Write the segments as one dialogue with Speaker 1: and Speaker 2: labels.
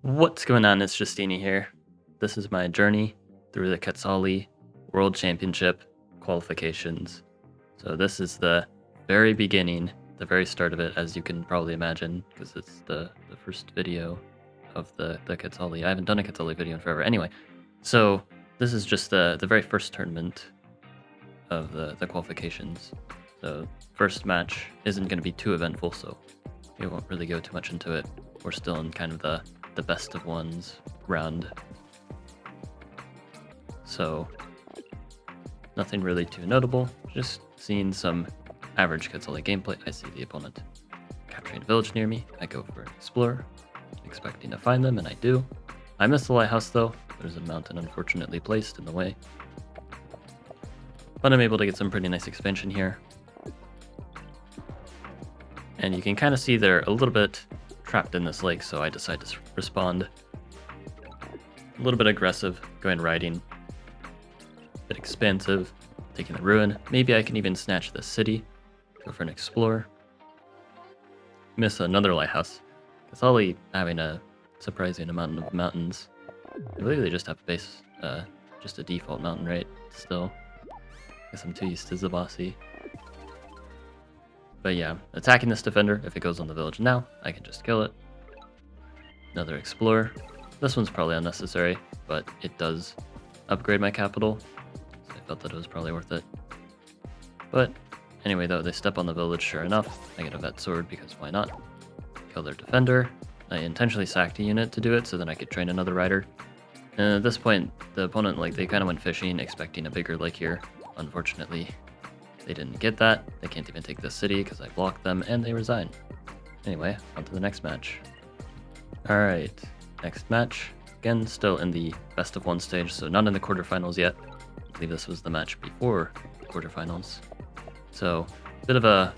Speaker 1: What's going on? It's Justeeni here. This is my journey through the Quetzali World Championship qualifications. So this is the very beginning, the very start of it, as you can probably imagine, because it's the first video of the Quetzali. I haven't done a Quetzali video in forever. Anyway, so this is just the very first tournament of the qualifications. So first match isn't going to be too eventful, so we won't really go too much into it. We're still in kind of the best of ones round. So nothing really too notable, just seeing some average Quetzali gameplay. I see the opponent capturing a village near me. I go for an explorer, expecting to find them, and I do. I miss the lighthouse though. There's a mountain unfortunately placed in the way. But I'm able to get some pretty nice expansion here. And you can kind of see they're a little bit trapped in this lake, so I decide to respond. A little bit aggressive, going riding. A bit expansive, taking the ruin. Maybe I can even snatch the city. Go for an explorer. Miss another lighthouse. Quetzali having a surprising amount of mountains. I believe they just have a base, just a default mountain, right? Still. Guess I'm too used to Zabasi. But yeah, attacking this defender, if it goes on the village now, I can just kill it. Another explorer. This one's probably unnecessary, but it does upgrade my capital, so I felt that it was probably worth it. But anyway, though, they step on the village, sure enough. I get a vet sword, because why not? Kill their defender. I intentionally sacked a unit to do it, so then I could train another rider. And at this point, the opponent, they kind of went fishing, expecting a bigger lake here. Unfortunately, they didn't get that. They can't even take the city because I blocked them, and they resign. Anyway, on to the next match. Alright, next match. Again, still in the best of one stage, so not in the quarterfinals yet. I believe this was the match before the quarterfinals. So, a bit of a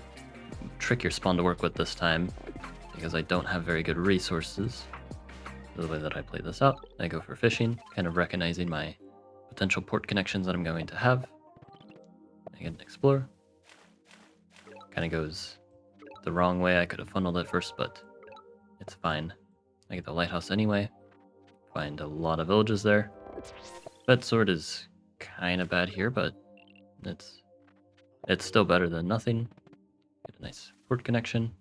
Speaker 1: trickier spawn to work with this time, because I don't have very good resources. The way that I play this out, I go for fishing, kind of recognizing my potential port connections that I'm going to have. I get an explorer. Kind of goes the wrong way. I could have funneled it first, but it's fine. I get the lighthouse anyway. Find a lot of villages there. Vet sword is kind of bad here, but it's still better than nothing. Get a nice port connection.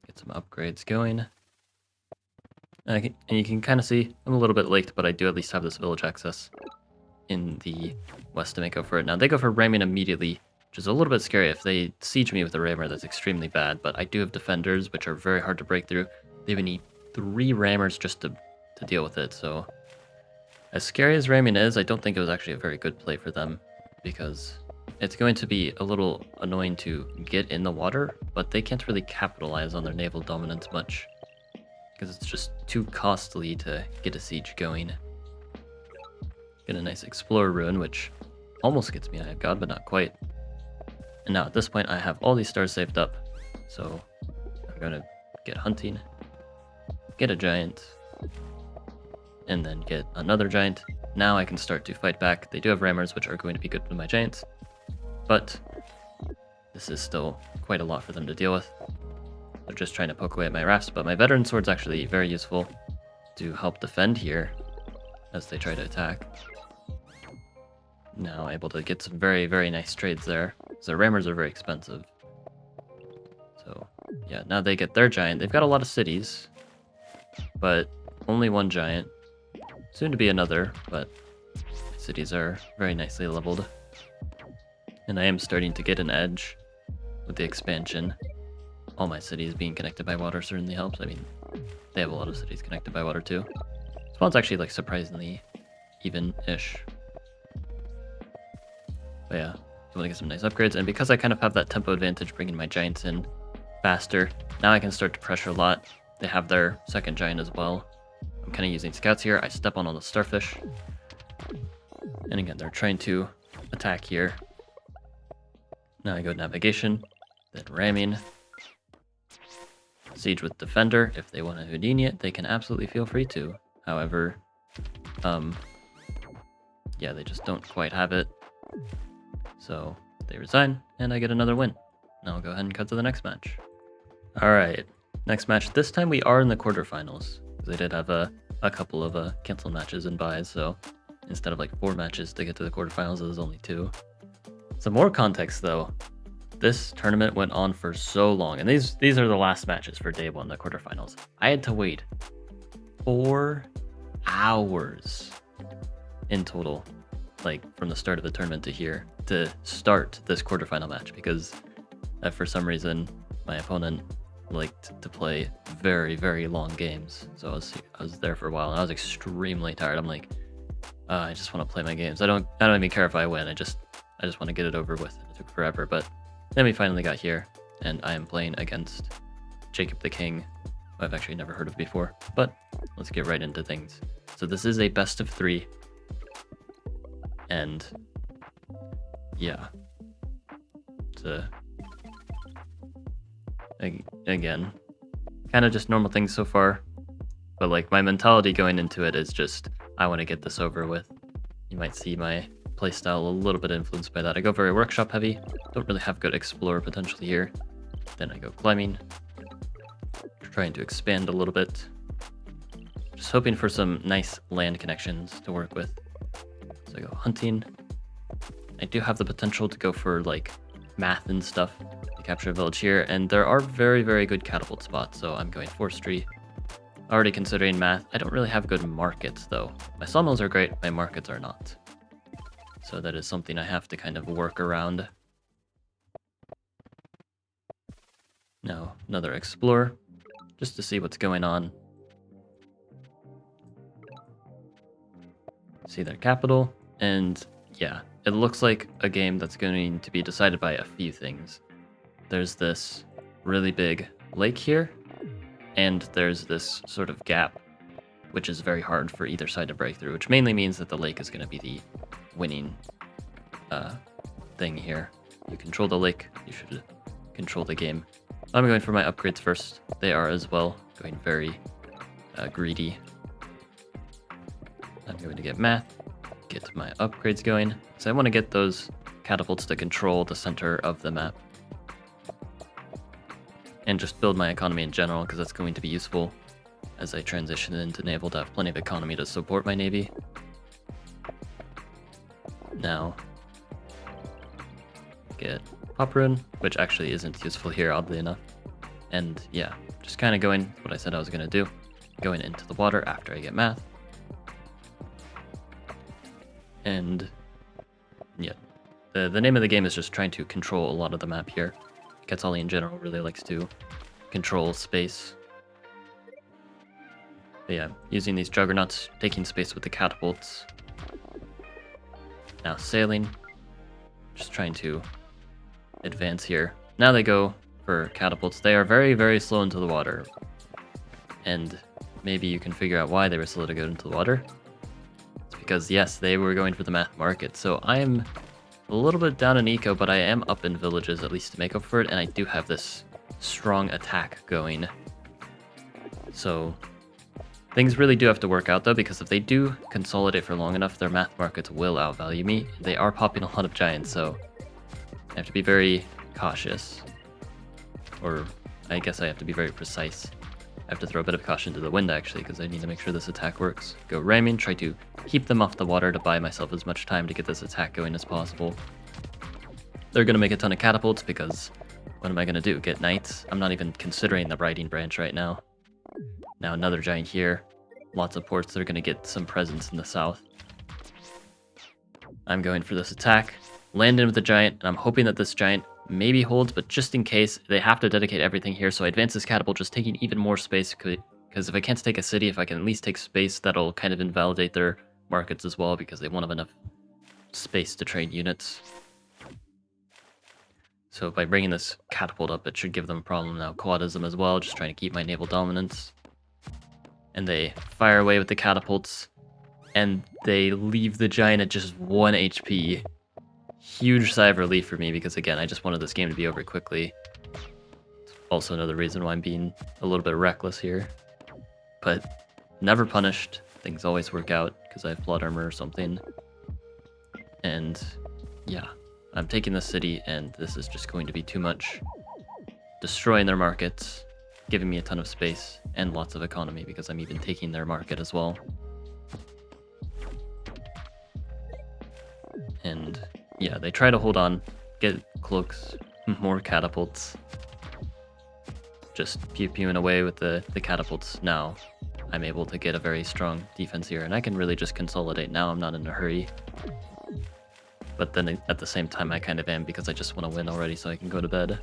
Speaker 1: Get some upgrades going. And you can kind of see I'm a little bit late, but I do at least have this village access in the west to make up for it. Now they go for ramming immediately, which is a little bit scary. If they siege me with a rammer, that's extremely bad, but I do have defenders, which are very hard to break through. They even need 3 rammers just to deal with it, so as scary as ramming is, I don't think it was actually a very good play for them, because it's going to be a little annoying to get in the water, but they can't really capitalize on their naval dominance much, because it's just too costly to get a siege going. Get a nice explorer ruin, which almost gets me Eye of God, but not quite. And now at this point, I have all these stars saved up, so I'm going to get hunting, get a giant, and then get another giant. Now I can start to fight back. They do have rammers, which are going to be good with my giants, but this is still quite a lot for them to deal with. They're just trying to poke away at my rafts, but my veteran sword's actually very useful to help defend here as they try to attack. Now able to get some very, very nice trades there. So rammers are very expensive. So yeah, now they get their giant. They've got a lot of cities, but only one giant. Soon to be another, but cities are very nicely leveled. And I am starting to get an edge with the expansion. All my cities being connected by water certainly helps. I mean, they have a lot of cities connected by water too. Spawn's actually surprisingly even-ish. But yeah, I want to get some nice upgrades, and because I kind of have that tempo advantage bringing my giants in faster, now I can start to pressure a lot. They have their second giant as well. I'm kind of using scouts here. I step on all the starfish. And again, they're trying to attack here. Now I go navigation, then ramming. Siege with defender. If they want to Houdini it, they can absolutely feel free to. However, yeah, they just don't quite have it. So they resign, and I get another win. Now I'll go ahead and cut to the next match. Alright, next match. This time we are in the quarterfinals. because they did have a couple of canceled matches and buys, so instead of like 4 matches to get to the quarterfinals, it was only 2. Some more context though. This tournament went on for so long, and these are the last matches for day 1, the quarterfinals. I had to wait 4 hours in total, like from the start of the tournament to here, to start this quarterfinal match, because for some reason my opponent liked to play very, very long games. So I was there for a while, and I was extremely tired. I'm like, I just want to play my games. I don't even care if I win. I just want to get it over with. It took forever, but then we finally got here, and I am playing against Jacob the King, who I've actually never heard of before. But let's get right into things. So this is a best of 3, and yeah, again, kind of just normal things so far, but like my mentality going into it is just, I want to get this over with. You might see my playstyle a little bit influenced by that. I go very workshop heavy, don't really have good explorer potential here. Then I go climbing, trying to expand a little bit, just hoping for some nice land connections to work with. So I go hunting. I do have the potential to go for like math and stuff to capture a village here, and there are very, very good catapult spots, so I'm going forestry. Already considering math. I don't really have good markets though. My sawmills are great, my markets are not. So that is something I have to kind of work around. Now, another explore, just to see what's going on. See their capital, and yeah, it looks like a game that's going to be decided by a few things. There's this really big lake here, and there's this sort of gap, which is very hard for either side to break through, which mainly means that the lake is going to be the winning thing here. You control the lake, you should control the game. I'm going for my upgrades first. They are as well going very greedy. I'm going to get math, get my upgrades going. So I want to get those catapults to control the center of the map. And just build my economy in general, because that's going to be useful as I transition into naval to have plenty of economy to support my navy. Now, get pop rune, which actually isn't useful here, oddly enough. And yeah, just kind of going what I said I was going to do, going into the water after I get math. And yeah, the name of the game is just trying to control a lot of the map here. Quetzali in general really likes to control space. But yeah, using these juggernauts, taking space with the catapults. Now sailing, just trying to advance here. Now they go for catapults. They are very, very slow into the water. And maybe you can figure out why they were slow to go into the water. It's because, yes, they were going for the math market. So I am a little bit down in eco, but I am up in villages at least to make up for it. And I do have this strong attack going. So things really do have to work out though, because if they do consolidate for long enough, their math markets will outvalue me. They are popping a lot of giants, so I have to be very cautious. Or I guess I have to be very precise. I have to throw a bit of caution to the wind actually, because I need to make sure this attack works. Go ramming, try to keep them off the water to buy myself as much time to get this attack going as possible. They're going to make a ton of catapults because what am I going to do? Get knights? I'm not even considering the riding branch right now. Now another giant here. Lots of ports. They're going to get some presence in the south. I'm going for this attack. Land in with the giant, and I'm hoping that this giant maybe holds, but just in case, they have to dedicate everything here, so I advance this catapult, just taking even more space, because if I can't take a city, if I can at least take space, that'll kind of invalidate their markets as well, because they won't have enough space to train units. So by bringing this catapult up, it should give them a problem now. Quadism as well, just trying to keep my naval dominance. And they fire away with the catapults, and they leave the giant at just 1 HP. Huge sigh of relief for me, because again, I just wanted this game to be over quickly. It's also another reason why I'm being a little bit reckless here. But never punished. Things always work out, because I have plot armor or something. And yeah, I'm taking the city, and this is just going to be too much. Destroying their markets. giving me a ton of space and lots of economy because I'm even taking their market as well. And yeah, they try to hold on, get cloaks, more catapults. Just pew-pewing away with the catapults now. I'm able to get a very strong defense here, and I can really just consolidate now. I'm not in a hurry. But then at the same time, I kind of am because I just want to win already so I can go to bed.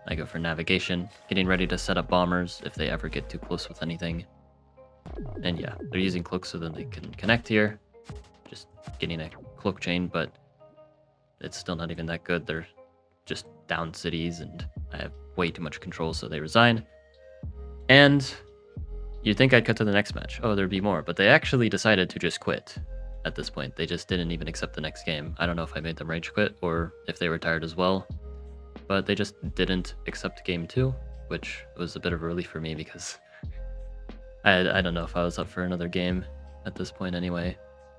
Speaker 1: I go for navigation, getting ready to set up bombers if they ever get too close with anything. And yeah, they're using cloaks so that they can connect here. Just getting a cloak chain, but it's still not even that good. They're just down cities, and I have way too much control, so they resign. And you'd think I'd cut to the next match. Oh, there'd be more, but they actually decided to just quit at this point. They just didn't even accept the next game. I don't know if I made them rage quit or if they were tired as well, but they just didn't accept game 2, which was a bit of a relief for me because I don't know if I was up for another game at this point anyway.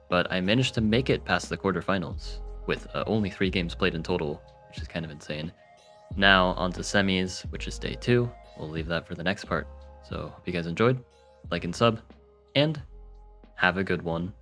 Speaker 1: But I managed to make it past the quarterfinals with only 3 games played in total, which is kind of insane. Now on to semis, which is day 2. We'll leave that for the next part. So hope you guys enjoyed. Like and sub, and have a good one.